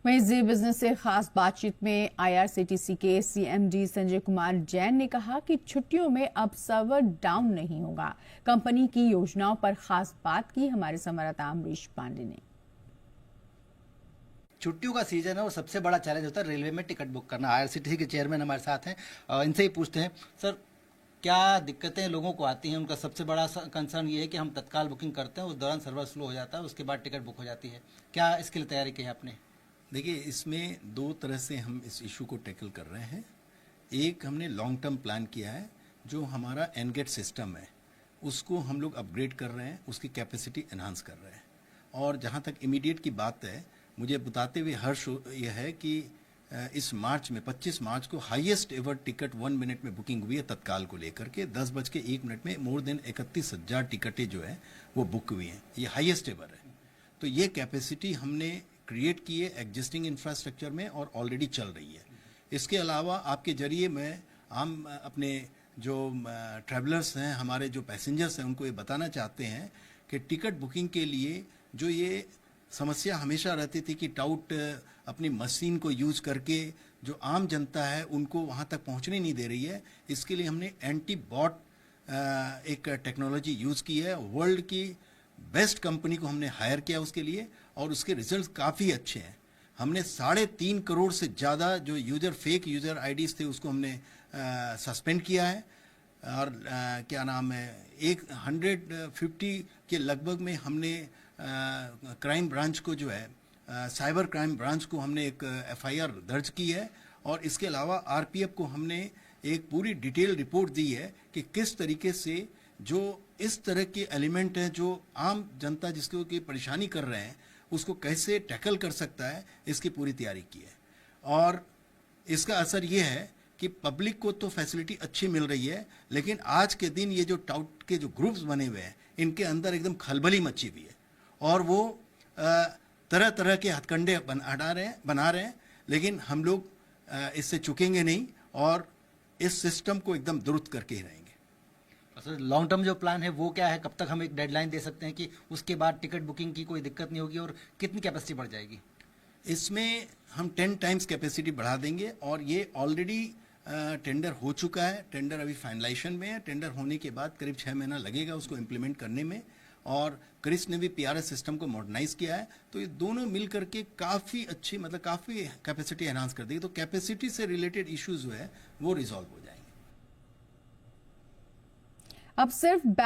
वहीं जी बिजनेस से खास बातचीत में आईआरसीटीसी के सीएमडी संजय कुमार जैन ने कहा कि छुट्टियों में अब सर्वर डाउन नहीं होगा। कंपनी की योजनाओं पर खास बात की हमारे संवाददाता अमरीश पांडे ने। छुट्टियों का सीजन है और सबसे बड़ा चैलेंज होता है रेलवे में टिकट बुक करना। आईआरसीटीसी के चेयरमैन हमारे साथ हैं, इनसे ही पूछते हैं। सर, क्या दिक्कतें लोगों को आती हैं? उनका सबसे बड़ा कंसर्न ये है कि हम तत्काल बुकिंग करते हैं, उस दौरान सर्वर स्लो हो जाता है, उसके बाद टिकट बुक हो जाती है। क्या इसके लिए तैयारी की है आपने? देखिए, इसमें दो तरह से हम इस इशू को टैकल कर रहे हैं। एक, हमने लॉन्ग टर्म प्लान किया है। जो हमारा एनगेट सिस्टम है उसको हम लोग अपग्रेड कर रहे हैं, उसकी कैपेसिटी एनहांस कर रहे हैं। और जहाँ तक इमीडिएट की बात है, मुझे बताते हुए हर्ष यह है कि इस मार्च में 25 मार्च को हाईएस्ट एवर टिकट 1 मिनट में बुकिंग हुई है तत्काल को लेकर के। 10:01 में मोर देन 31,000 टिकटें जो है वो बुक हुई हैं। ये हाईएस्ट एवर है। तो ये कैपेसिटी हमने क्रिएट की है एग्जिस्टिंग इंफ्रास्ट्रक्चर में और ऑलरेडी चल रही है। इसके अलावा आपके जरिए मैं हम अपने जो ट्रैवलर्स हैं, हमारे जो पैसेंजर्स हैं, उनको ये बताना चाहते हैं कि टिकट बुकिंग के लिए जो ये समस्या हमेशा रहती थी कि टाउट अपनी मशीन को यूज करके जो आम जनता है उनको वहाँ तक पहुँचने नहीं दे रही है, इसके लिए हमने एंटी बॉट एक टेक्नोलॉजी यूज़ की है। वर्ल्ड की बेस्ट कंपनी को हमने हायर किया उसके लिए और उसके रिजल्ट काफ़ी अच्छे हैं। हमने 3.5 करोड़ से ज़्यादा जो फेक यूज़र आईडीज़ थे उसको हमने सस्पेंड किया है। और क्या नाम है, 150 के लगभग में हमने क्राइम ब्रांच को जो है साइबर क्राइम ब्रांच को हमने एक एफआईआर दर्ज की है। और इसके अलावा आरपीएफ को हमने एक पूरी डिटेल रिपोर्ट दी है कि किस तरीके से जो इस तरह के एलिमेंट हैं जो आम जनता जिसको की परेशानी कर रहे हैं उसको कैसे टैकल कर सकता है, इसकी पूरी तैयारी की है। और इसका असर ये है कि पब्लिक को तो फैसिलिटी अच्छी मिल रही है, लेकिन आज के दिन ये जो टाउट के जो ग्रुप्स बने हुए हैं इनके अंदर एकदम खलबली मची हुई है और वो तरह तरह के हथकंडे बना रहे हैं। लेकिन हम लोग इससे चुकेंगे नहीं और इस सिस्टम को एकदम दुरुस्त करके ही रहेंगे। सर, लॉन्ग टर्म जो प्लान है वो क्या है? कब तक हम एक डेडलाइन दे सकते हैं कि उसके बाद टिकट बुकिंग की कोई दिक्कत नहीं होगी और कितनी कैपेसिटी बढ़ जाएगी? इसमें हम 10 टाइम्स कैपेसिटी बढ़ा देंगे और ये ऑलरेडी टेंडर हो चुका है। टेंडर अभी फाइनलाइजेशन में है। टेंडर होने के बाद करीब 6 महीना लगेगा उसको इम्प्लीमेंट करने में। और क्रिस ने भी पीआरएस सिस्टम को मॉडर्नाइज किया है। तो ये दोनों मिल करके काफ़ी अच्छी काफ़ी कैपेसिटी एनहांस कर देगी। तो कैपेसिटी से रिलेटेड इश्यूज जो है वो रिजॉल्व हो जाएंगे। अब सिर्फ बैंक